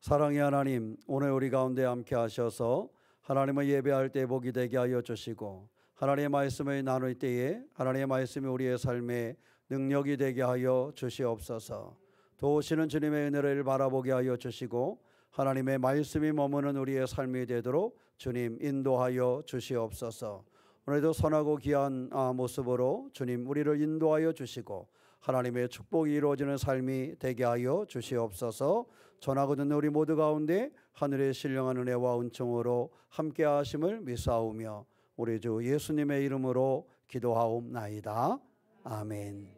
사랑의 하나님, 오늘 우리 가운데 함께 하셔서 하나님을 예배할 때 복이 되게 하여 주시고, 하나님의 말씀을 나눌 때에 하나님의 말씀이 우리의 삶에 능력이 되게 하여 주시옵소서. 도우시는 주님의 은혜를 바라보게 하여 주시고, 하나님의 말씀이 머무는 우리의 삶이 되도록 주님 인도하여 주시옵소서. 오늘도 선하고 귀한 모습으로 주님 우리를 인도하여 주시고, 하나님의 축복이 이루어지는 삶이 되게 하여 주시옵소서. 전하고 듣는 우리 모두 가운데 하늘의 신령한 은혜와 은총으로 함께 하심을 믿사오며 우리 주 예수님의 이름으로 기도하옵나이다. 아멘.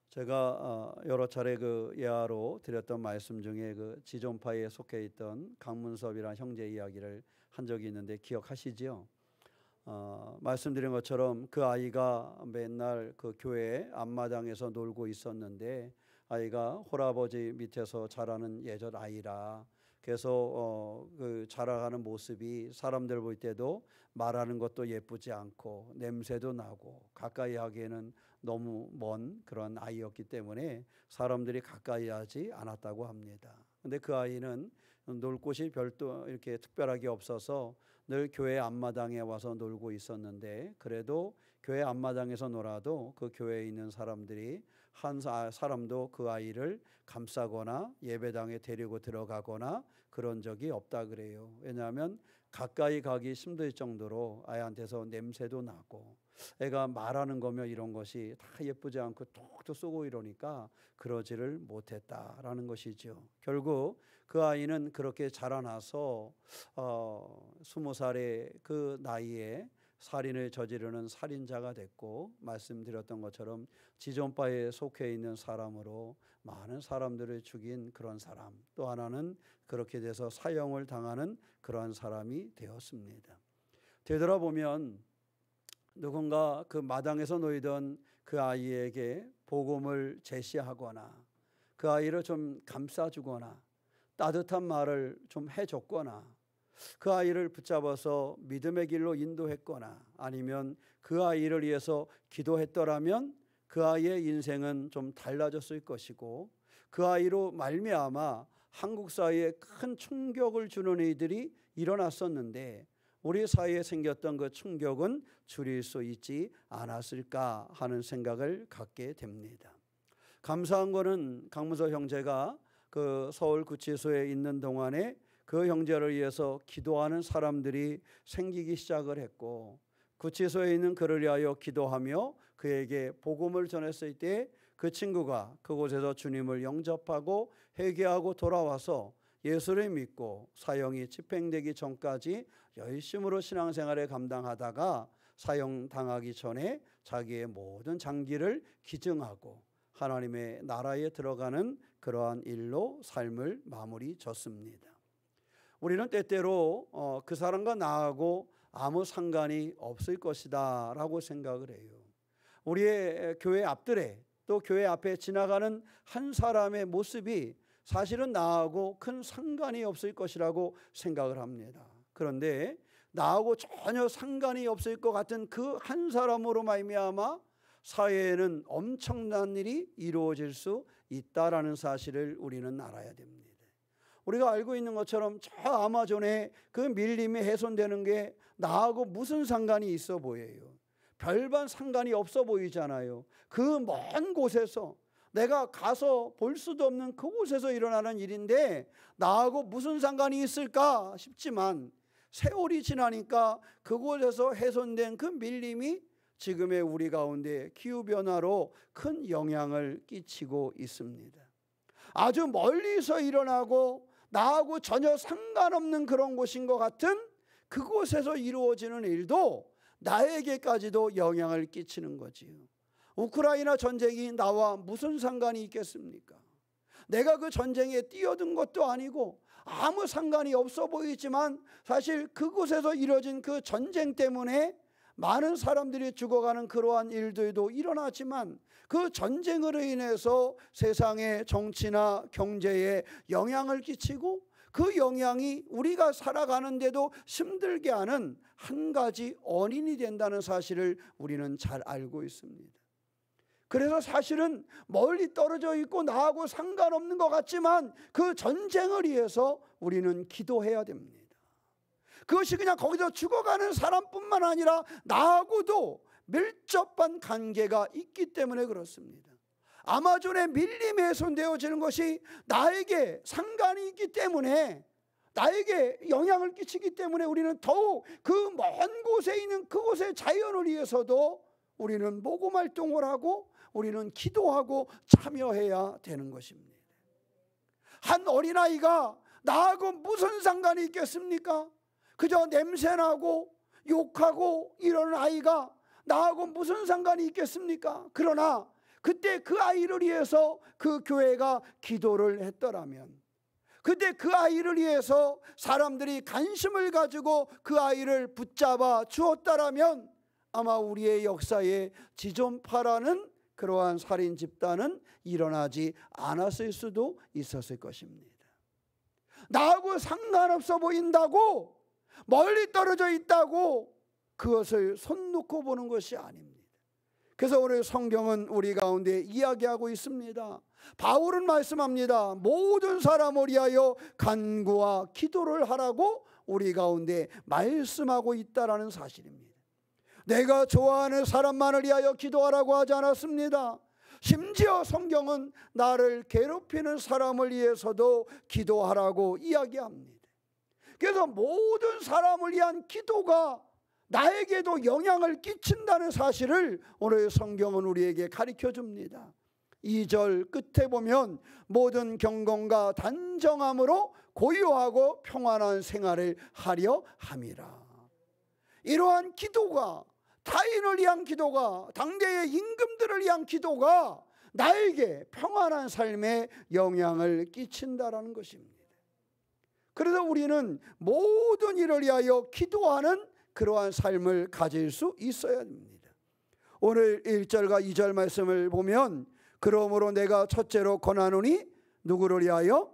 제가 여러 차례 예화로 드렸던 말씀 중에 지존파에 속해 있던 강문섭이라는 형제 이야기를 한 적이 있는데 기억하시지요? 말씀드린 것처럼 그 아이가 맨날 그 교회 앞마당에서 놀고 있었는데, 아이가 홀아버지 밑에서 자라는 예절 아이라 그래서 자라가는 모습이 사람들 볼 때도 말하는 것도 예쁘지 않고 냄새도 나고 가까이 하기에는 너무 먼 그런 아이였기 때문에 사람들이 가까이 하지 않았다고 합니다. 근데 그 아이는 놀 곳이 별도 이렇게 특별하게 없어서 늘 교회 앞마당에 와서 놀고 있었는데, 그래도 교회 앞마당에서 놀아도 그 교회에 있는 사람들이 한 사람도 그 아이를 감싸거나 예배당에 데리고 들어가거나 그런 적이 없다 그래요. 왜냐하면 가까이 가기 힘들 정도로 아이한테서 냄새도 나고, 애가 말하는 거며 이런 것이 다 예쁘지 않고 톡톡 쏘고 이러니까 그러지를 못했다라는 것이죠. 결국 그 아이는 그렇게 자라나서 20살의 그 나이에 살인을 저지르는 살인자가 됐고, 말씀드렸던 것처럼 지존파에 속해 있는 사람으로 많은 사람들을 죽인 그런 사람, 또 하나는 그렇게 돼서 사형을 당하는 그러한 사람이 되었습니다. 되돌아보면 누군가 그 마당에서 놀던 그 아이에게 복음을 제시하거나 그 아이를 좀 감싸주거나 따뜻한 말을 좀 해줬거나 그 아이를 붙잡아서 믿음의 길로 인도했거나 아니면 그 아이를 위해서 기도했더라면 그 아이의 인생은 좀 달라졌을 것이고, 그 아이로 말미암아 한국 사회에 큰 충격을 주는 일들이 일어났었는데 우리 사회에 생겼던 그 충격은 줄일 수 있지 않았을까 하는 생각을 갖게 됩니다. 감사한 거는 강문서 형제가 그 서울 구치소에 있는 동안에 그 형제를 위해서 기도하는 사람들이 생기기 시작을 했고, 구치소에 있는 그를 위하여 기도하며 그에게 복음을 전했을 때 그 친구가 그곳에서 주님을 영접하고 회개하고 돌아와서 예수를 믿고 사형이 집행되기 전까지 열심으로 신앙생활을 감당하다가 사형 당하기 전에 자기의 모든 장기를 기증하고 하나님의 나라에 들어가는 그러한 일로 삶을 마무리 졌습니다. 우리는 때때로 그 사람과 나하고 아무 상관이 없을 것이다 라고 생각을 해요. 우리의 교회 앞들에 또 교회 앞에 지나가는 한 사람의 모습이 사실은 나하고 큰 상관이 없을 것이라고 생각을 합니다. 그런데 나하고 전혀 상관이 없을 것 같은 그 한 사람으로 말미암아 사회에는 엄청난 일이 이루어질 수 있다라는 사실을 우리는 알아야 됩니다. 우리가 알고 있는 것처럼 저 아마존에 그 밀림이 훼손되는 게 나하고 무슨 상관이 있어 보여요. 별반 상관이 없어 보이잖아요. 그 먼 곳에서 내가 가서 볼 수도 없는 그곳에서 일어나는 일인데 나하고 무슨 상관이 있을까 싶지만, 세월이 지나니까 그곳에서 훼손된 그 밀림이 지금의 우리 가운데 기후변화로 큰 영향을 끼치고 있습니다. 아주 멀리서 일어나고 나하고 전혀 상관없는 그런 곳인 것 같은 그곳에서 이루어지는 일도 나에게까지도 영향을 끼치는 거지요. 우크라이나 전쟁이 나와 무슨 상관이 있겠습니까? 내가 그 전쟁에 뛰어든 것도 아니고 아무 상관이 없어 보이지만 사실 그곳에서 이뤄진 그 전쟁 때문에 많은 사람들이 죽어가는 그러한 일들도 일어나지만, 그 전쟁으로 인해서 세상의 정치나 경제에 영향을 끼치고 그 영향이 우리가 살아가는데도 힘들게 하는 한 가지 원인이 된다는 사실을 우리는 잘 알고 있습니다. 그래서 사실은 멀리 떨어져 있고 나하고 상관없는 것 같지만 그 전쟁을 위해서 우리는 기도해야 됩니다. 그것이 그냥 거기서 죽어가는 사람뿐만 아니라 나하고도 밀접한 관계가 있기 때문에 그렇습니다. 아마존의 밀림에 훼손되어지는 것이 나에게 상관이 있기 때문에, 나에게 영향을 끼치기 때문에 우리는 더욱 그 먼 곳에 있는 그곳의 자연을 위해서도 우리는 모금 활동을 하고 우리는 기도하고 참여해야 되는 것입니다. 한 어린아이가 나하고 무슨 상관이 있겠습니까? 그저 냄새나고 욕하고 이러는 아이가 나하고 무슨 상관이 있겠습니까? 그러나 그때 그 아이를 위해서 그 교회가 기도를 했더라면, 그때 그 아이를 위해서 사람들이 관심을 가지고 그 아이를 붙잡아 주었다라면 아마 우리의 역사에 지존파라는 그러한 살인 집단은 일어나지 않았을 수도 있었을 것입니다. 나하고 상관없어 보인다고, 멀리 떨어져 있다고 그것을 손 놓고 보는 것이 아닙니다. 그래서 오늘 성경은 우리 가운데 이야기하고 있습니다. 바울은 말씀합니다. 모든 사람을 위하여 간구와 기도를 하라고 우리 가운데 말씀하고 있다라는 사실입니다. 내가 좋아하는 사람만을 위하여 기도하라고 하지 않았습니다. 심지어 성경은 나를 괴롭히는 사람을 위해서도 기도하라고 이야기합니다. 그래서 모든 사람을 위한 기도가 나에게도 영향을 끼친다는 사실을 오늘 성경은 우리에게 가르쳐 줍니다. 2절 끝에 보면 모든 경건과 단정함으로 고요하고 평안한 생활을 하려 함이라. 이러한 기도가, 타인을 위한 기도가, 당대의 임금들을 위한 기도가 나에게 평안한 삶에 영향을 끼친다라는 것입니다. 그래서 우리는 모든 일을 위하여 기도하는 그러한 삶을 가질 수 있어야 합니다. 오늘 1절과 2절 말씀을 보면 그러므로 내가 첫째로 권하노니 누구를 위하여?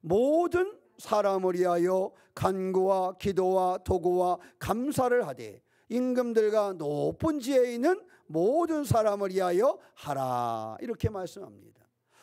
모든 사람을 위하여 간구와 기도와 도구와 감사를 하되 임금들과 높은 지에 있는 모든 사람을 위하여 하라. 이렇게 말씀합니다.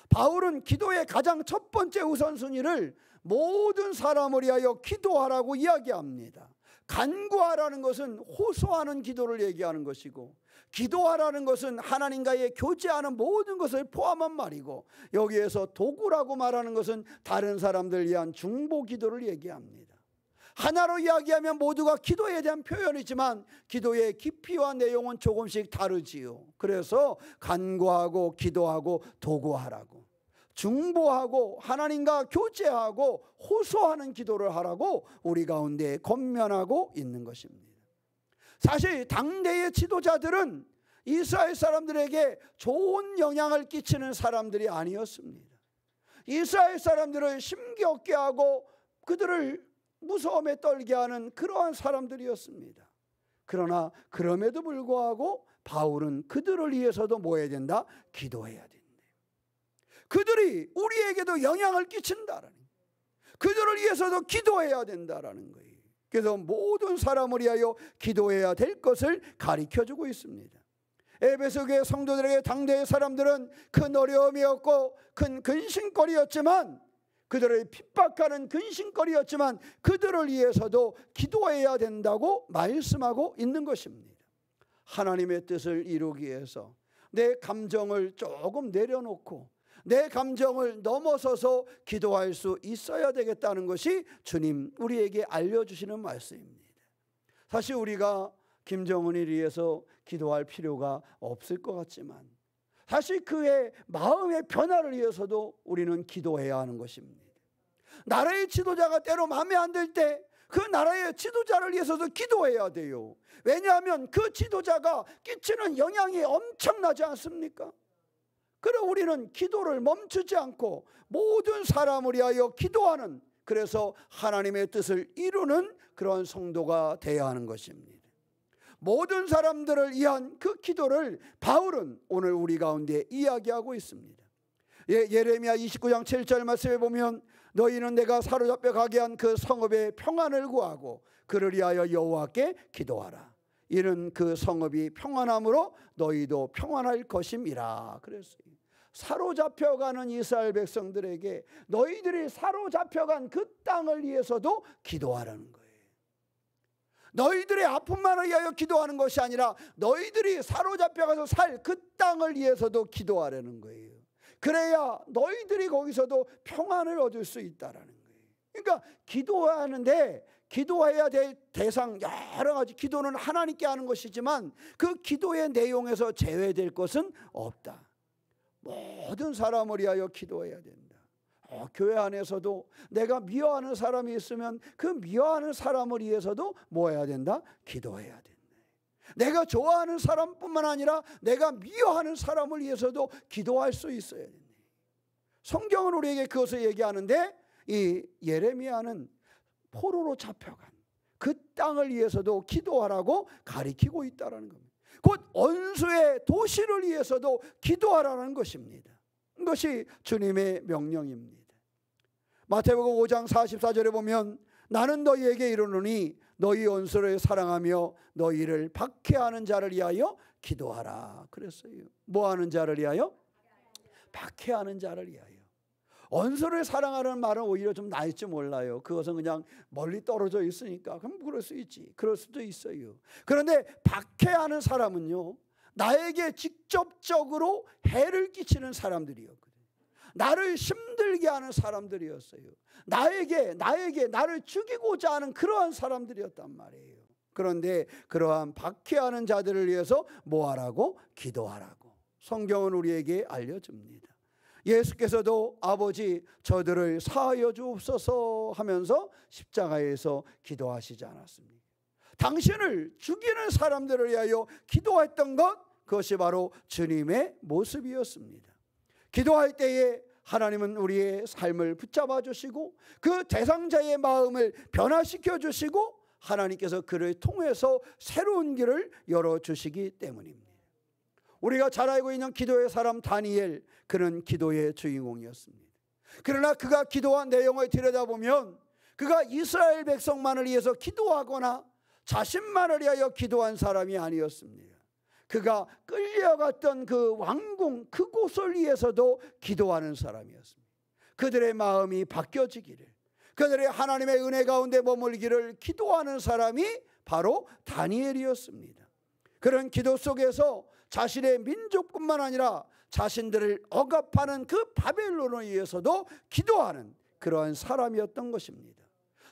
바울은 기도의 가장 첫 번째 우선순위를 모든 사람을 위하여 기도하라고 이야기합니다. 간구하라는 것은 호소하는 기도를 얘기하는 것이고, 기도하라는 것은 하나님과의 교제하는 모든 것을 포함한 말이고, 여기에서 도구라고 말하는 것은 다른 사람들 위한 중보 기도를 얘기합니다. 하나로 이야기하면 모두가 기도에 대한 표현이지만 기도의 깊이와 내용은 조금씩 다르지요. 그래서 간구하고 기도하고 도구하라고, 중보하고 하나님과 교제하고 호소하는 기도를 하라고 우리 가운데 권면하고 있는 것입니다. 사실 당대의 지도자들은 이스라엘 사람들에게 좋은 영향을 끼치는 사람들이 아니었습니다. 이스라엘 사람들을 힘겹게 하고 그들을 무서움에 떨게 하는 그러한 사람들이었습니다. 그러나 그럼에도 불구하고 바울은 그들을 위해서도 뭐 해야 된다? 기도해야 된다. 그들이 우리에게도 영향을 끼친다라는, 그들을 위해서도 기도해야 된다라는 거예요. 그래서 모든 사람을 위하여 기도해야 될 것을 가르쳐주고 있습니다. 에베소교회 성도들에게 당대의 사람들은 큰 어려움이었고 큰 근심거리였지만, 그들을 핍박하는 근심거리였지만 그들을 위해서도 기도해야 된다고 말씀하고 있는 것입니다. 하나님의 뜻을 이루기 위해서 내 감정을 조금 내려놓고 내 감정을 넘어서서 기도할 수 있어야 되겠다는 것이 주님 우리에게 알려주시는 말씀입니다. 사실 우리가 김정은을 위해서 기도할 필요가 없을 것 같지만 사실 그의 마음의 변화를 위해서도 우리는 기도해야 하는 것입니다. 나라의 지도자가 때로 마음에 안 들 때 그 나라의 지도자를 위해서도 기도해야 돼요. 왜냐하면 그 지도자가 끼치는 영향이 엄청나지 않습니까? 그래서 우리는 기도를 멈추지 않고 모든 사람을 위하여 기도하는, 그래서 하나님의 뜻을 이루는 그런 성도가 되어야 하는 것입니다. 모든 사람들을 위한 그 기도를 바울은 오늘 우리 가운데 이야기하고 있습니다. 예레미야 29장 7절 말씀에 보면 너희는 내가 사로잡혀 가게 한 그 성읍의 평안을 구하고 그를 위하여 여호와께 기도하라. 이는 그 성읍이 평안함으로 너희도 평안할 것임이라 그랬어요. 사로잡혀가는 이스라엘 백성들에게 너희들이 사로잡혀간 그 땅을 위해서도 기도하라는 거예요. 너희들의 아픔만을 위하여 기도하는 것이 아니라 너희들이 사로잡혀가서 살 그 땅을 위해서도 기도하라는 거예요. 그래야 너희들이 거기서도 평안을 얻을 수 있다라는 거예요. 그러니까 기도하는데 기도해야 될 대상 여러 가지, 기도는 하나님께 하는 것이지만 그 기도의 내용에서 제외될 것은 없다. 모든 사람을 위하여 기도해야 된다. 교회 안에서도 내가 미워하는 사람이 있으면 그 미워하는 사람을 위해서도 뭐 해야 된다? 기도해야 된다. 내가 좋아하는 사람뿐만 아니라 내가 미워하는 사람을 위해서도 기도할 수 있어야 된다. 성경은 우리에게 그것을 얘기하는데 이 예레미야는 포로로 잡혀간 그 땅을 위해서도 기도하라고 가리키고 있다는 겁니다. 곧 원수의 도시를 위해서도 기도하라는 것입니다. 이것이 주님의 명령입니다. 마태복음 5장 44절에 보면 나는 너희에게 이르노니 너희 원수를 사랑하며 너희를 박해하는 자를 위하여 기도하라 그랬어요. 뭐 하는 자를 위하여? 박해하는 자를 위하여. 원수를 사랑하는 말은 오히려 좀 나을지 몰라요. 그것은 그냥 멀리 떨어져 있으니까 그럼 그럴 수 있지. 그럴 수도 있어요. 그런데 박해하는 사람은요, 나에게 직접적으로 해를 끼치는 사람들이었거든요. 나를 힘들게 하는 사람들이었어요. 나를 죽이고자 하는 그러한 사람들이었단 말이에요. 그런데 그러한 박해하는 자들을 위해서 뭐 하라고? 기도하라고 성경은 우리에게 알려줍니다. 예수께서도 아버지 저들을 사하여 주옵소서 하면서 십자가에서 기도하시지 않았습니까? 당신을 죽이는 사람들을 위하여 기도했던 것, 그것이 바로 주님의 모습이었습니다. 기도할 때에 하나님은 우리의 삶을 붙잡아 주시고 그 대상자의 마음을 변화시켜 주시고 하나님께서 그를 통해서 새로운 길을 열어주시기 때문입니다. 우리가 잘 알고 있는 기도의 사람 다니엘, 그는 기도의 주인공이었습니다. 그러나 그가 기도한 내용을 들여다보면 그가 이스라엘 백성만을 위해서 기도하거나 자신만을 위하여 기도한 사람이 아니었습니다. 그가 끌려갔던 그 왕궁 그곳을 위해서도 기도하는 사람이었습니다. 그들의 마음이 바뀌어지기를, 그들의 하나님의 은혜 가운데 머물기를 기도하는 사람이 바로 다니엘이었습니다. 그런 기도 속에서 자신의 민족뿐만 아니라 자신들을 억압하는 그 바벨론을 위해서도 기도하는 그러한 사람이었던 것입니다.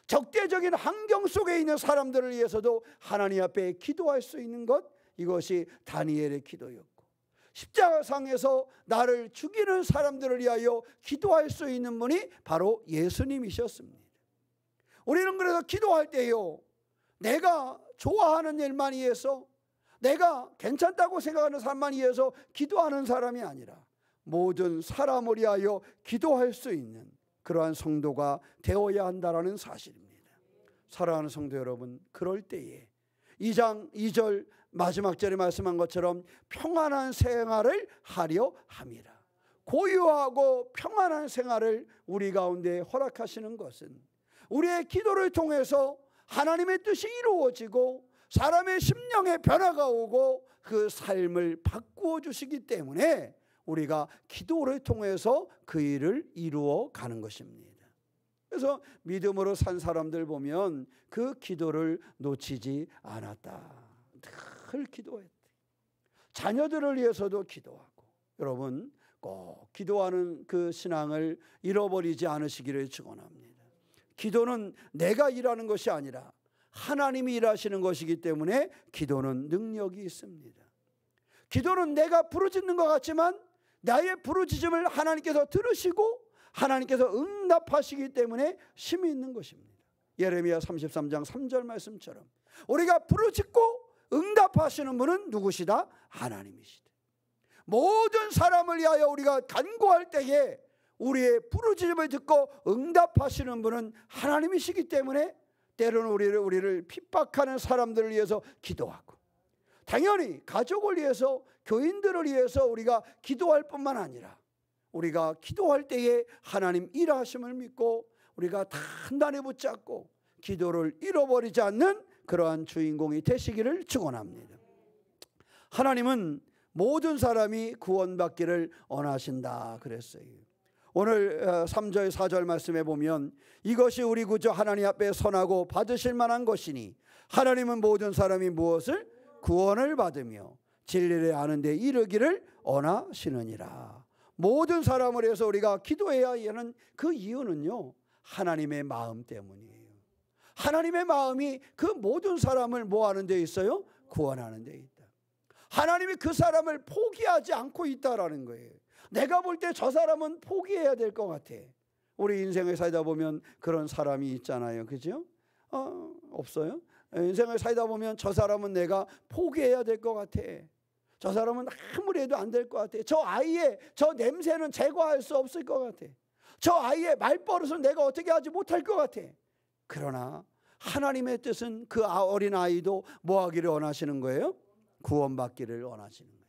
적대적인 환경 속에 있는 사람들을 위해서도 하나님 앞에 기도할 수 있는 것, 이것이 다니엘의 기도였고, 십자가상에서 나를 죽이는 사람들을 위하여 기도할 수 있는 분이 바로 예수님이셨습니다. 우리는 그래서 기도할 때요, 내가 좋아하는 일만 위해서, 내가 괜찮다고 생각하는 사람만 위해서 기도하는 사람이 아니라 모든 사람을 위하여 기도할 수 있는 그러한 성도가 되어야 한다는 사실입니다. 사랑하는 성도 여러분, 그럴 때에 2장 2절 마지막 절에 말씀한 것처럼 평안한 생활을 하려 함이라. 고요하고 평안한 생활을 우리 가운데 허락하시는 것은 우리의 기도를 통해서 하나님의 뜻이 이루어지고 사람의 심령에 변화가 오고 그 삶을 바꾸어 주시기 때문에 우리가 기도를 통해서 그 일을 이루어 가는 것입니다. 그래서 믿음으로 산 사람들 보면 그 기도를 놓치지 않았다. 늘 기도했대. 자녀들을 위해서도 기도하고. 여러분 꼭 기도하는 그 신앙을 잃어버리지 않으시기를 축원합니다. 기도는 내가 일하는 것이 아니라 하나님이 일하시는 것이기 때문에 기도는 능력이 있습니다. 기도는 내가 부르짖는 것 같지만 나의 부르짖음을 하나님께서 들으시고 하나님께서 응답하시기 때문에 힘이 있는 것입니다. 예레미야 33장 3절 말씀처럼 우리가 부르짖고 응답하시는 분은 누구시다? 하나님이시다. 모든 사람을 위하여 우리가 간구할 때에 우리의 부르짖음을 듣고 응답하시는 분은 하나님이시기 때문에 때로는 우리를 핍박하는 사람들을 위해서 기도하고, 당연히 가족을 위해서, 교인들을 위해서 우리가 기도할 뿐만 아니라 우리가 기도할 때에 하나님 일하심을 믿고 우리가 단단히 붙잡고 기도를 잃어버리지 않는 그러한 주인공이 되시기를 축원합니다. 하나님은 모든 사람이 구원받기를 원하신다 그랬어요. 오늘 3절 4절 말씀에 보면 이것이 우리 구주 하나님 앞에 선하고 받으실 만한 것이니 하나님은 모든 사람이 무엇을? 구원을 받으며 진리를 아는 데 이르기를 원하시느니라. 모든 사람을 위해서 우리가 기도해야 하는 그 이유는요, 하나님의 마음 때문이에요. 하나님의 마음이 그 모든 사람을 뭐 하는 데 있어요? 구원하는 데 있다. 하나님이 그 사람을 포기하지 않고 있다라는 거예요. 내가 볼 때 저 사람은 포기해야 될 것 같아. 우리 인생을 살다 보면 그런 사람이 있잖아요. 그죠? 없어요? 인생을 살다 보면 저 사람은 내가 포기해야 될 것 같아. 저 사람은 아무리 해도 안 될 것 같아. 저 아이의 저 냄새는 제거할 수 없을 것 같아. 저 아이의 말버릇은 내가 어떻게 하지 못할 것 같아. 그러나 하나님의 뜻은 그 어린 아이도 뭐 하기를 원하시는 거예요? 구원받기를 원하시는 거예요.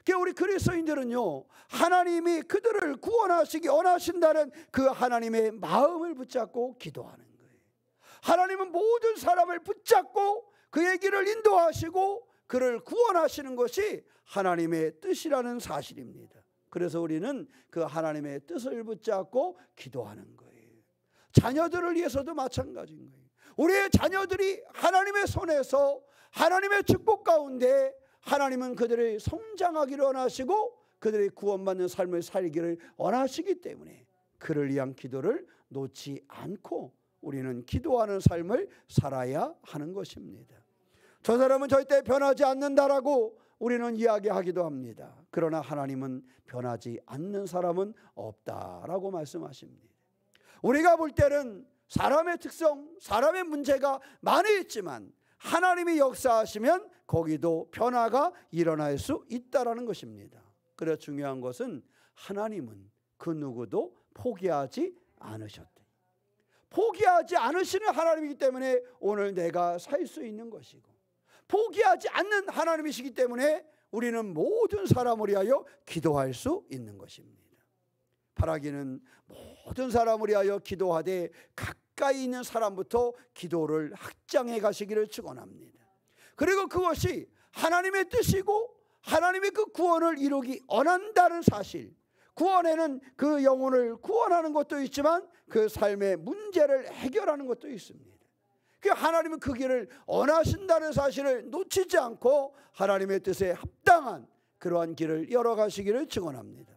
그러니까 우리 그리스도인들은요, 하나님이 그들을 구원하시기 원하신다는 그 하나님의 마음을 붙잡고 기도하는 거예요. 하나님은 모든 사람을 붙잡고 그의 길을 인도하시고 그를 구원하시는 것이 하나님의 뜻이라는 사실입니다. 그래서 우리는 그 하나님의 뜻을 붙잡고 기도하는 거예요. 자녀들을 위해서도 마찬가지인 거예요. 우리의 자녀들이 하나님의 손에서 하나님의 축복 가운데 하나님은 그들을 성장하기를 원하시고 그들의 구원받는 삶을 살기를 원하시기 때문에 그를 위한 기도를 놓지 않고 우리는 기도하는 삶을 살아야 하는 것입니다. 저 사람은 절대 변하지 않는다라고 우리는 이야기하기도 합니다. 그러나 하나님은 변하지 않는 사람은 없다라고 말씀하십니다. 우리가 볼 때는 사람의 특성, 사람의 문제가 많이 있지만 하나님이 역사하시면 거기도 변화가 일어날 수 있다라는 것입니다. 그래서 중요한 것은 하나님은 그 누구도 포기하지 않으셨다. 포기하지 않으시는 하나님이기 때문에 오늘 내가 살 수 있는 것이고, 포기하지 않는 하나님이시기 때문에 우리는 모든 사람을 위하여 기도할 수 있는 것입니다. 바라기는 모든 사람을 위하여 기도하되 가까이 있는 사람부터 기도를 확장해 가시기를 축원합니다. 그리고 그것이 하나님의 뜻이고 하나님의 그 구원을 이루기 원한다는 사실, 구원에는 그 영혼을 구원하는 것도 있지만 그 삶의 문제를 해결하는 것도 있습니다. 하나님은 그 길을 원하신다는 사실을 놓치지 않고 하나님의 뜻에 합당한 그러한 길을 열어가시기를 축원합니다.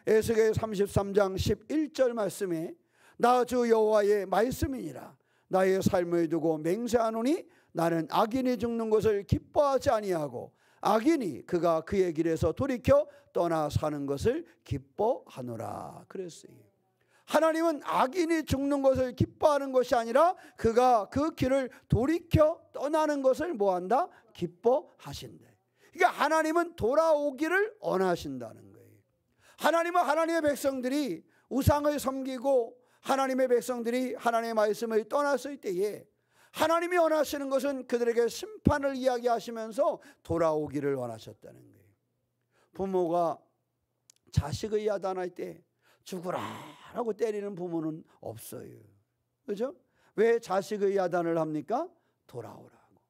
에스겔 33장 11절 말씀에 나 주 여호와의 말씀이니라. 나의 삶을 두고 맹세하노니 나는 악인이 죽는 것을 기뻐하지 아니하고 악인이 그가 그의 길에서 돌이켜 떠나 사는 것을 기뻐하노라 그랬어요. 하나님은 악인이 죽는 것을 기뻐하는 것이 아니라 그가 그 길을 돌이켜 떠나는 것을 뭐한다? 기뻐하신다. 그러니까 하나님은 돌아오기를 원하신다는 거예요. 하나님은 하나님의 백성들이 우상을 섬기고 하나님의 백성들이 하나님의 말씀을 떠났을 때에 하나님이 원하시는 것은 그들에게 심판을 이야기하시면서 돌아오기를 원하셨다는 거예요. 부모가 자식을 야단할 때 죽으라라고 때리는 부모는 없어요. 그렇죠? 왜 자식의 야단을 합니까? 돌아오라고,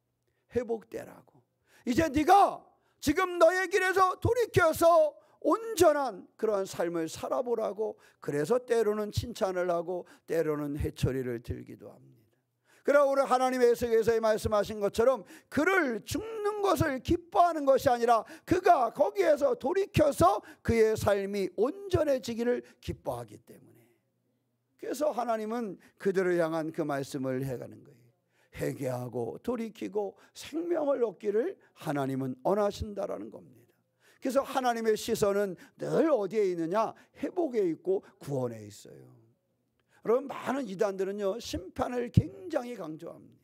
회복되라고. 이제 네가 지금 너의 길에서 돌이켜서 온전한 그러한 삶을 살아보라고. 그래서 때로는 칭찬을 하고 때로는 해초리를 들기도 합니다. 그러나 오늘 하나님의 에스겔서에 말씀하신 것처럼 그를 죽는 것을 기뻐하는 것이 아니라 그가 거기에서 돌이켜서 그의 삶이 온전해지기를 기뻐하기 때문에, 그래서 하나님은 그들을 향한 그 말씀을 해가는 거예요. 회개하고 돌이키고 생명을 얻기를 하나님은 원하신다라는 겁니다. 그래서 하나님의 시선은 늘 어디에 있느냐? 회복에 있고 구원에 있어요. 여러분, 많은 이단들은요 심판을 굉장히 강조합니다.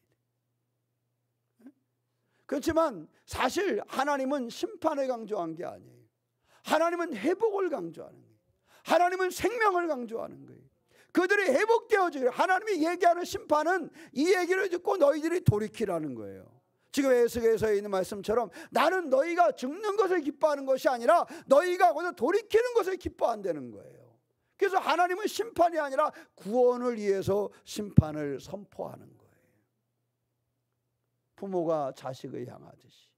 그렇지만 사실 하나님은 심판을 강조한 게 아니에요. 하나님은 회복을 강조하는 거예요. 하나님은 생명을 강조하는 거예요. 그들이 회복되어지기를. 하나님이 얘기하는 심판은 이 얘기를 듣고 너희들이 돌이키라는 거예요. 지금 에스겔서에 있는 말씀처럼 나는 너희가 죽는 것을 기뻐하는 것이 아니라 너희가 거기서 돌이키는 것을 기뻐한다는 거예요. 그래서 하나님은 심판이 아니라 구원을 위해서 심판을 선포하는 거예요. 부모가 자식을 향하듯이.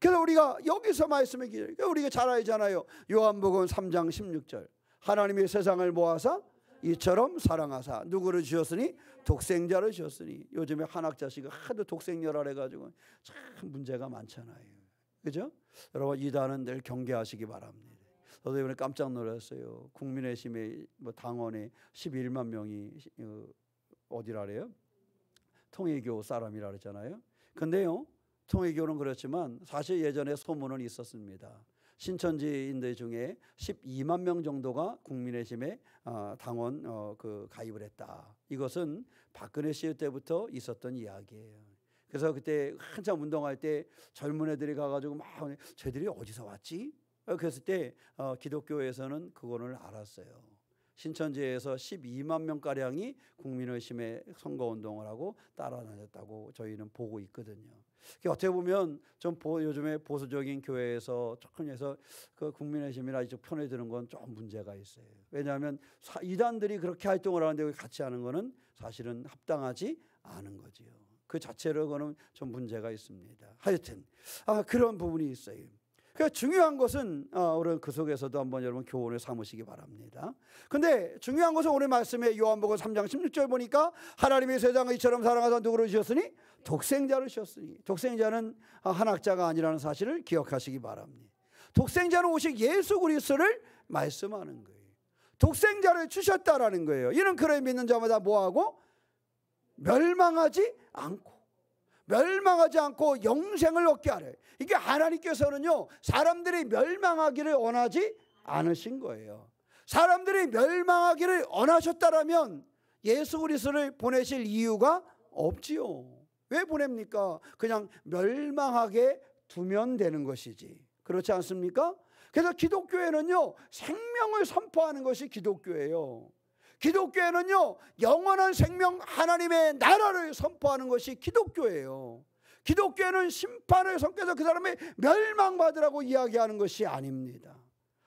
그래서 우리가 여기서 말씀을 기다려. 우리가 잘 알잖아요. 요한복음 3장 16절. 하나님이 세상을 모아사 이처럼 사랑하사 누구를 주셨으니 독생자를 주셨으니. 요즘에 한학자식이 하도 독생녀라 해가지고 참 문제가 많잖아요. 그죠? 여러분 이단은 늘 경계하시기 바랍니다. 저도 이번에 깜짝 놀랐어요. 국민의힘의 당원에 11만 명이 어디라래요? 통일교 사람이라 그랬잖아요. 근데요, 통일교는 그렇지만 사실 예전에 소문은 있었습니다. 신천지인들 중에 12만 명 정도가 국민의힘에 당원 가입을 했다. 이것은 박근혜 시절 때부터 있었던 이야기예요. 그래서 그때 한참 운동할 때 젊은 애들이 가가지고 막 쟤들이 어디서 왔지? 그랬을 때 기독교에서는 그거를 알았어요. 신천지에서 12만 명가량이 국민의힘에 선거운동을 하고 따라다녔다고 저희는 보고 있거든요. 어떻게 보면 좀 요즘에 보수적인 교회에서 조금 해서 그 국민의힘이나 이쪽 편에 드는 건 좀 문제가 있어요. 왜냐하면 이단들이 그렇게 활동을 하는데 같이 하는 거는 사실은 합당하지 않은 거지요. 그 자체로 그거는 좀 문제가 있습니다. 하여튼 그런 부분이 있어요. 그러니까 중요한 것은 우리는 그 속에서도 한번 여러분 교훈을 삼으시기 바랍니다. 근데 중요한 것은 오늘 말씀에 요한복음 3장 16절 보니까 하나님이 세상을 이처럼 사랑하사 누구를 주셨으니 독생자를 주셨으니. 독생자는 한학자가 아니라는 사실을 기억하시기 바랍니다. 독생자는 오직 예수 그리스도를 말씀하는 거예요. 독생자를 주셨다라는 거예요. 이는 그를 믿는 자마다 뭐하고 멸망하지 않고 영생을 얻게 하래. 이게 하나님께서는요 사람들이 멸망하기를 원하지 않으신 거예요. 사람들이 멸망하기를 원하셨다라면 예수 그리스도를 보내실 이유가 없지요. 왜 보냅니까? 그냥 멸망하게 두면 되는 것이지. 그렇지 않습니까? 그래서 기독교회는요 생명을 선포하는 것이 기독교예요. 기독교회는요 영원한 생명 하나님의 나라를 선포하는 것이 기독교예요. 기독교회는 심판을 선께서 그 사람의 멸망받으라고 이야기하는 것이 아닙니다.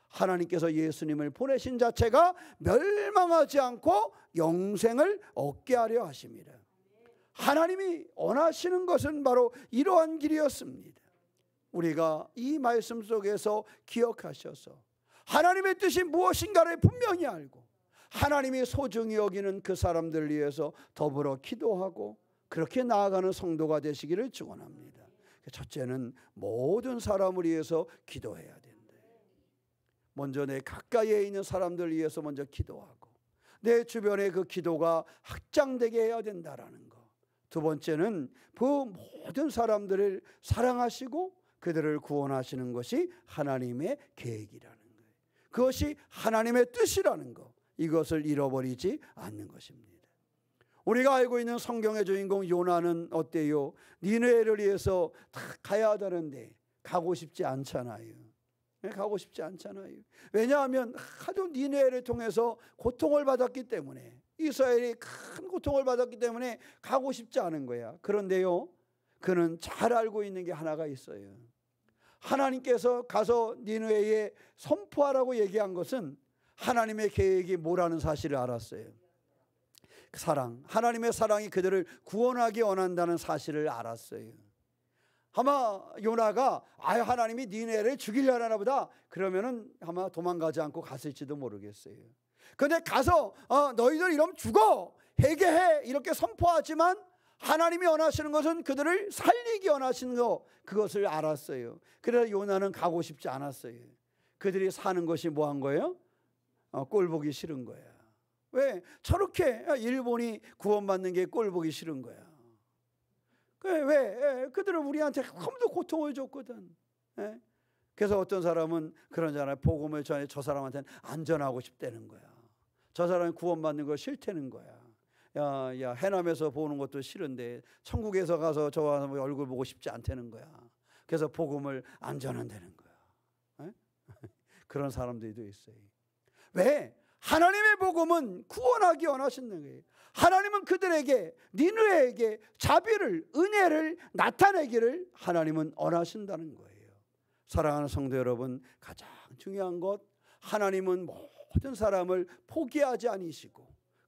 하나님께서 예수님을 보내신 자체가 멸망하지 않고 영생을 얻게 하려 하십니다. 하나님이 원하시는 것은 바로 이러한 길이었습니다. 우리가 이 말씀 속에서 기억하셔서 하나님의 뜻이 무엇인가를 분명히 알고 하나님이 소중히 여기는 그 사람들을 위해서 더불어 기도하고 그렇게 나아가는 성도가 되시기를 축원합니다. 첫째는 모든 사람을 위해서 기도해야 된다. 먼저 내 가까이에 있는 사람들을 위해서 먼저 기도하고 내 주변에 그 기도가 확장되게 해야 된다라는 것. 두 번째는 그 모든 사람들을 사랑하시고 그들을 구원하시는 것이 하나님의 계획이라는 거예요. 그것이 하나님의 뜻이라는 것. 이것을 잃어버리지 않는 것입니다. 우리가 알고 있는 성경의 주인공 요나는 어때요? 니느웨를 위해서 다 가야 하다는데 가고 싶지 않잖아요. 가고 싶지 않잖아요. 왜냐하면 하도 니느웨를 통해서 고통을 받았기 때문에 이스라엘이 큰 고통을 받았기 때문에 가고 싶지 않은 거야. 그런데요 그는 잘 알고 있는 게 하나가 있어요. 하나님께서 가서 니느웨에 선포하라고 얘기한 것은 하나님의 계획이 뭐라는 사실을 알았어요. 사랑, 하나님의 사랑이 그들을 구원하기 원한다는 사실을 알았어요. 아마 요나가 하나님이 니느웨를 죽이려나 보다 그러면은 아마 도망가지 않고 갔을지도 모르겠어요. 근데 가서 너희들 이러면 죽어 회개해 이렇게 선포하지만 하나님이 원하시는 것은 그들을 살리기 원하시는 것, 그것을 알았어요. 그래서 요나는 가고 싶지 않았어요. 그들이 사는 것이 뭐 한 거예요? 꼴 보기 싫은 거야. 왜? 저렇게 일본이 구원받는 게 꼴 보기 싫은 거야. 왜? 그들은 우리한테 너무도 고통을 줬거든. 그래서 어떤 사람은 그러잖아요. 복음을 전해 저 사람한테는 안전하고 싶다는 거야. 저 사람이 구원받는 거 싫다는 거야. 야, 해남에서 보는 것도 싫은데 천국에서 가서 저 얼굴 보고 싶지 않다는 거야. 그래서 복음을 안전한다는 거야. 그런 사람들도 있어요. 왜? 하나님의 복음은 구원하기 원하시는 거예요. 하나님은 그들에게 니느웨에게 자비를 은혜를 나타내기를 하나님은 원하신다는 거예요. 사랑하는 성도 여러분, 가장 중요한 것 하나님은 모든 사람을 포기하지 않으시고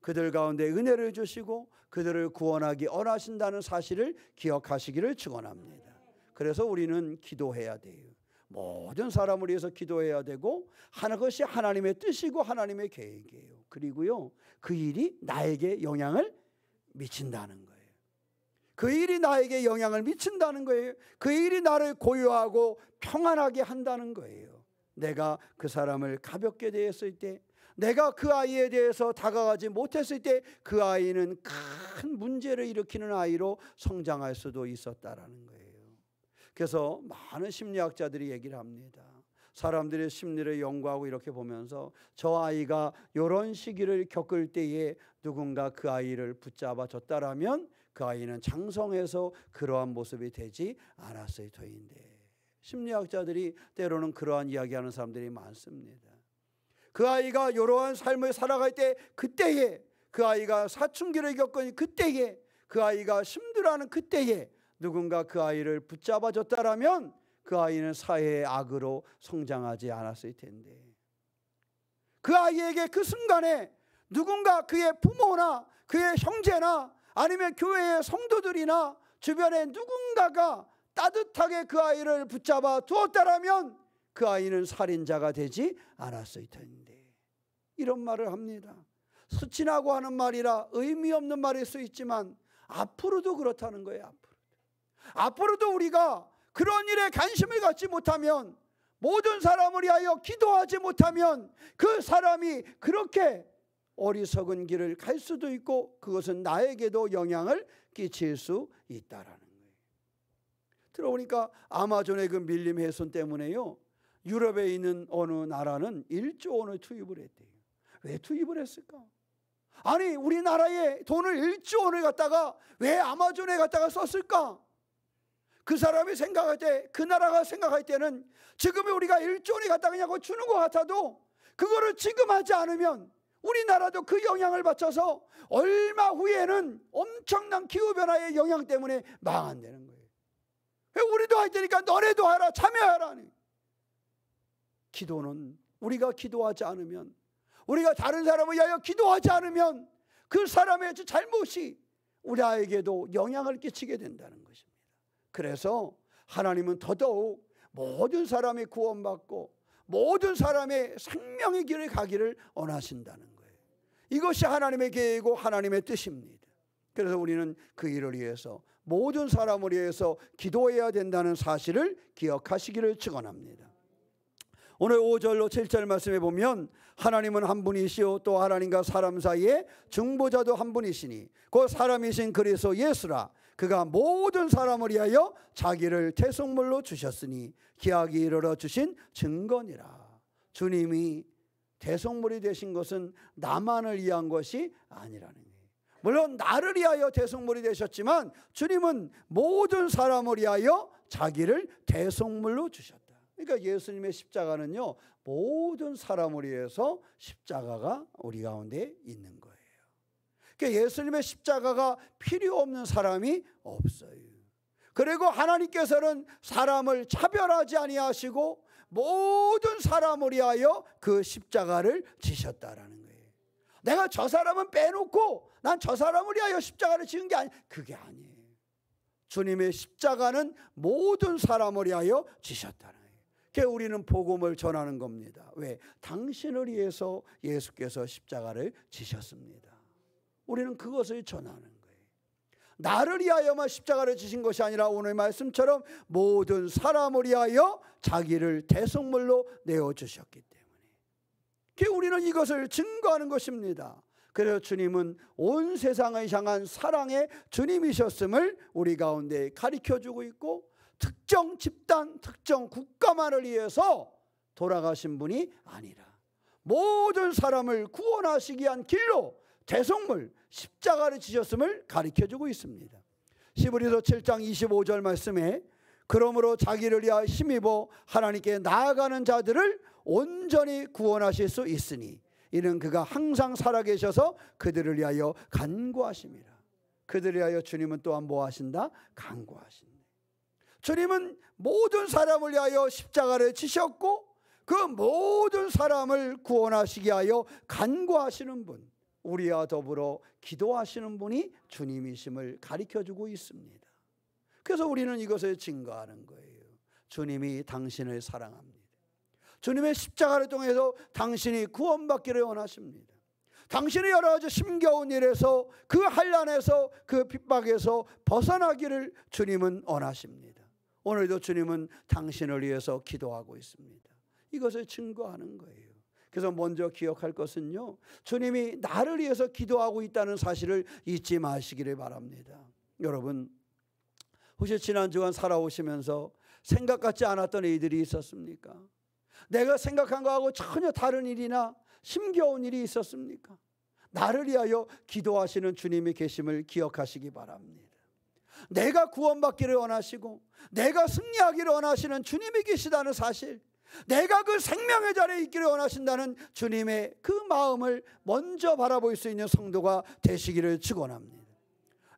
그들 가운데 은혜를 주시고 그들을 구원하기 원하신다는 사실을 기억하시기를 축원합니다. 그래서 우리는 기도해야 돼요. 모든 사람을 위해서 기도해야 되고 그것이 하나님의 뜻이고 하나님의 계획이에요. 그리고요, 그 일이 나에게 영향을 미친다는 거예요. 그 일이 나에게 영향을 미친다는 거예요. 그 일이 나를 고요하고 평안하게 한다는 거예요. 내가 그 사람을 가볍게 대했을 때, 내가 그 아이에 대해서 다가가지 못했을 때 그 아이는 큰 문제를 일으키는 아이로 성장할 수도 있었다라는 거예요. 그래서 많은 심리학자들이 얘기를 합니다. 사람들의 심리를 연구하고 이렇게 보면서 저 아이가 이런 시기를 겪을 때에 누군가 그 아이를 붙잡아 줬다라면 그 아이는 장성해서 그러한 모습이 되지 않았을 터인데, 심리학자들이 때로는 그러한 이야기하는 사람들이 많습니다. 그 아이가 이러한 삶을 살아갈 때, 그때에 그 아이가 사춘기를 겪은 그때에, 그 아이가 힘들어하는 그때에 누군가 그 아이를 붙잡아 줬다라면 그 아이는 사회의 악으로 성장하지 않았을 텐데, 그 아이에게 그 순간에 누군가 그의 부모나 그의 형제나 아니면 교회의 성도들이나 주변에 누군가가 따뜻하게 그 아이를 붙잡아 두었다라면 그 아이는 살인자가 되지 않았을 텐데, 이런 말을 합니다. 스친하고 하는 말이라 의미 없는 말일 수 있지만 앞으로도 그렇다는 거예요. 앞으로도 우리가 그런 일에 관심을 갖지 못하면, 모든 사람을 위하여 기도하지 못하면 그 사람이 그렇게 어리석은 길을 갈 수도 있고 그것은 나에게도 영향을 끼칠 수 있다라는 거예요. 들어보니까 아마존의 그 밀림 훼손 때문에요, 유럽에 있는 어느 나라는 1조 원을 투입을 했대요. 왜 투입을 했을까? 아니, 우리나라에 돈을 1조 원을 갖다가 왜 아마존에 갖다가 썼을까? 그 사람이 생각할 때, 그 나라가 생각할 때는 지금의 우리가 1조 원을 갖다가 그냥 주는 것 같아도 그거를 지금 하지 않으면 우리나라도 그 영향을 받쳐서 얼마 후에는 엄청난 기후변화의 영향 때문에 망한다는 거예요. 우리도 할 테니까 너네도 하라, 참여하라. 기도는 우리가 기도하지 않으면, 우리가 다른 사람을 위하여 기도하지 않으면 그 사람의 잘못이 우리에게도 영향을 끼치게 된다는 것입니다. 그래서 하나님은 더더욱 모든 사람이 구원받고 모든 사람의 생명의 길을 가기를 원하신다는 거예요. 이것이 하나님의 계획이고 하나님의 뜻입니다. 그래서 우리는 그 일을 위해서, 모든 사람을 위해서 기도해야 된다는 사실을 기억하시기를 축원합니다. 오늘 5절로 7절 말씀에 보면 하나님은 한 분이시요 또 하나님과 사람 사이에 중보자도 한 분이시니 그 사람이신 그리스도 예수라. 그가 모든 사람을 위하여 자기를 대속물로 주셨으니 기약이 이르러 주신 증거니라. 주님이 대속물이 되신 것은 나만을 위한 것이 아니라는 거예요. 물론 나를 위하여 대속물이 되셨지만 주님은 모든 사람을 위하여 자기를 대속물로 주셨다. 그러니까 예수님의 십자가는요, 모든 사람을 위해서 십자가가 우리 가운데 있는 거예요. 그러니까 예수님의 십자가가 필요 없는 사람이 없어요. 그리고 하나님께서는 사람을 차별하지 아니하시고 모든 사람을 위하여 그 십자가를 지셨다라는 거예요. 내가 저 사람은 빼놓고 난 저 사람을 위하여 십자가를 지은 게 그게 아니에요. 주님의 십자가는 모든 사람을 위하여 지셨다는 거예요. 그래서 우리는 복음을 전하는 겁니다. 왜? 당신을 위해서 예수께서 십자가를 지셨습니다. 우리는 그것을 전하는 거예요. 나를 위하여만 십자가를 지신 것이 아니라 오늘 말씀처럼 모든 사람을 위하여 자기를 대속물로 내어주셨기 때문에, 그래서 우리는 이것을 증거하는 것입니다. 그래서 주님은 온 세상을 향한 사랑의 주님이셨음을 우리 가운데 가르쳐주고 있고, 특정 집단, 특정 국가만을 위해서 돌아가신 분이 아니라 모든 사람을 구원하시기 위한 길로 대속물 십자가를 지셨음을 가르쳐주고 있습니다. 히브리서 7장 25절 말씀에 그러므로 자기를 위하여 힘입어 하나님께 나아가는 자들을 온전히 구원하실 수 있으니 이는 그가 항상 살아계셔서 그들을 위하여 간구하심이라. 그들을 위하여 주님은 또한 뭐 하신다? 간구하신다. 주님은 모든 사람을 위하여 십자가를 지셨고 그 모든 사람을 구원하시기 위하여 간구하시는 분. 우리와 더불어 기도하시는 분이 주님이심을 가르쳐주고 있습니다. 그래서 우리는 이것을 증거하는 거예요. 주님이 당신을 사랑합니다. 주님의 십자가를 통해서 당신이 구원받기를 원하십니다. 당신이 여러 가지 힘겨운 일에서, 그 환난에서, 그 핍박에서 벗어나기를 주님은 원하십니다. 오늘도 주님은 당신을 위해서 기도하고 있습니다. 이것을 증거하는 거예요. 그래서 먼저 기억할 것은요, 주님이 나를 위해서 기도하고 있다는 사실을 잊지 마시기를 바랍니다. 여러분, 혹시 지난 주간 살아오시면서 생각 같지 않았던 일들이 있었습니까? 내가 생각한 거하고 전혀 다른 일이나 힘겨운 일이 있었습니까? 나를 위하여 기도하시는 주님이 계심을 기억하시기 바랍니다. 내가 구원받기를 원하시고 내가 승리하기를 원하시는 주님이 계시다는 사실, 내가 그 생명의 자리에 있기를 원하신다는 주님의 그 마음을 먼저 바라볼 수 있는 성도가 되시기를 축원합니다.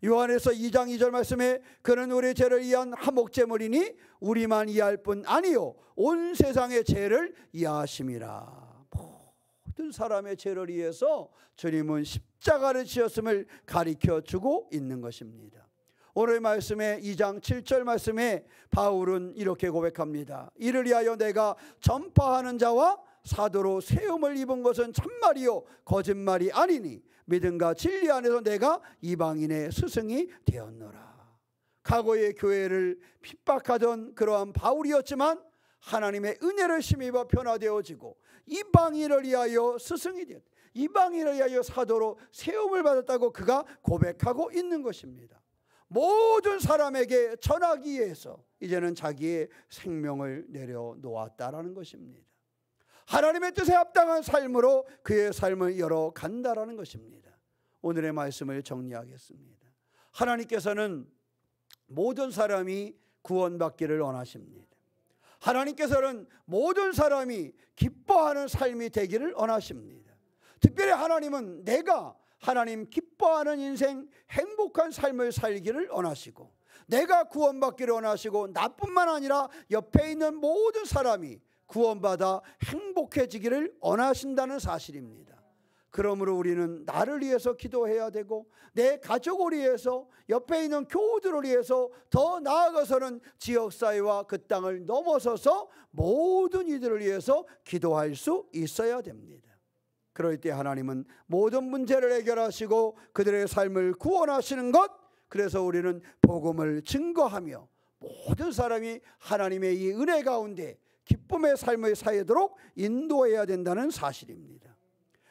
요한에서 2장 2절 말씀에 그는 우리 죄를 이해한 화목제물이니 우리만 이해할 뿐 아니요 온 세상의 죄를 이해하심이라. 모든 사람의 죄를 위해서 주님은 십자가를 지었음을 가르쳐주고 있는 것입니다. 오늘 말씀에 2장 7절 말씀에 바울은 이렇게 고백합니다. 이를 위하여 내가 전파하는 자와 사도로 세움을 입은 것은 참말이요 거짓말이 아니니 믿음과 진리 안에서 내가 이방인의 스승이 되었노라. 과거의 교회를 핍박하던 그러한 바울이었지만 하나님의 은혜를 힘입어 변화되어지고 이방인을 위하여 스승이 되었다. 이방인을 위하여 사도로 세움을 받았다고 그가 고백하고 있는 것입니다. 모든 사람에게 전하기 위해서 이제는 자기의 생명을 내려놓았다라는 것입니다. 하나님의 뜻에 합당한 삶으로 그의 삶을 열어간다라는 것입니다. 오늘의 말씀을 정리하겠습니다. 하나님께서는 모든 사람이 구원받기를 원하십니다. 하나님께서는 모든 사람이 기뻐하는 삶이 되기를 원하십니다. 특별히 하나님은 내가 하나님 기뻐하는 인생, 행복한 삶을 살기를 원하시고 내가 구원받기를 원하시고 나뿐만 아니라 옆에 있는 모든 사람이 구원받아 행복해지기를 원하신다는 사실입니다. 그러므로 우리는 나를 위해서 기도해야 되고 내 가족을 위해서, 옆에 있는 교우들을 위해서, 더 나아가서는 지역사회와 그 땅을 넘어서서 모든 이들을 위해서 기도할 수 있어야 됩니다. 그럴 때 하나님은 모든 문제를 해결하시고 그들의 삶을 구원하시는 것, 그래서 우리는 복음을 증거하며 모든 사람이 하나님의 이 은혜 가운데 기쁨의 삶을 살도록 인도해야 된다는 사실입니다.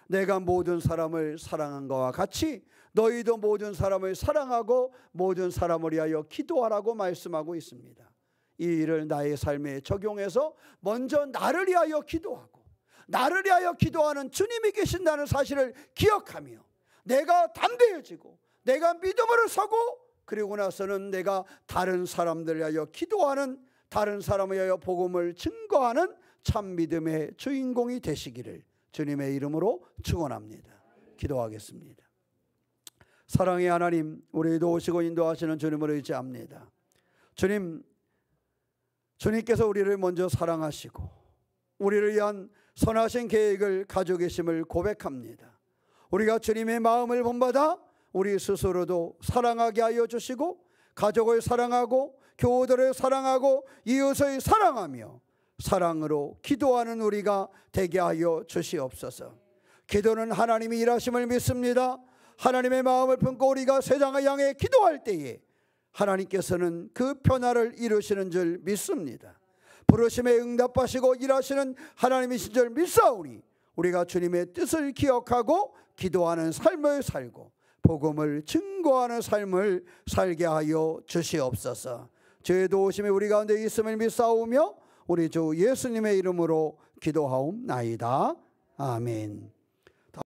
내가 모든 사람을 사랑한 것과 같이 너희도 모든 사람을 사랑하고 모든 사람을 위하여 기도하라고 말씀하고 있습니다. 이 일을 나의 삶에 적용해서 먼저 나를 위하여 기도하고 나를 위하여 기도하는 주님이 계신다는 사실을 기억하며 내가 담대해지고 내가 믿음으로 서고 그리고 나서는 내가 다른 사람들을 위하여 기도하는, 다른 사람을 위하여 복음을 증거하는 참 믿음의 주인공이 되시기를 주님의 이름으로 축원합니다. 기도하겠습니다. 사랑의 하나님, 우리도 오시고 인도하시는 주님을 의지합니다. 주님께서 우리를 먼저 사랑하시고 우리를 위한 선하신 계획을 가지고 계심을 고백합니다. 우리가 주님의 마음을 본받아 우리 스스로도 사랑하게 하여 주시고 가족을 사랑하고 교우들을 사랑하고 이웃을 사랑하며 사랑으로 기도하는 우리가 되게 하여 주시옵소서. 기도는 하나님이 일하심을 믿습니다. 하나님의 마음을 품고 우리가 세상을 향해 기도할 때에 하나님께서는 그 변화를 이루시는 줄 믿습니다. 부르심에 응답하시고 일하시는 하나님이신 줄 믿사오니 우리가 주님의 뜻을 기억하고 기도하는 삶을 살고 복음을 증거하는 삶을 살게 하여 주시옵소서. 주의 도우심이 우리 가운데 있음을 믿사오며 우리 주 예수님의 이름으로 기도하옵나이다. 아멘.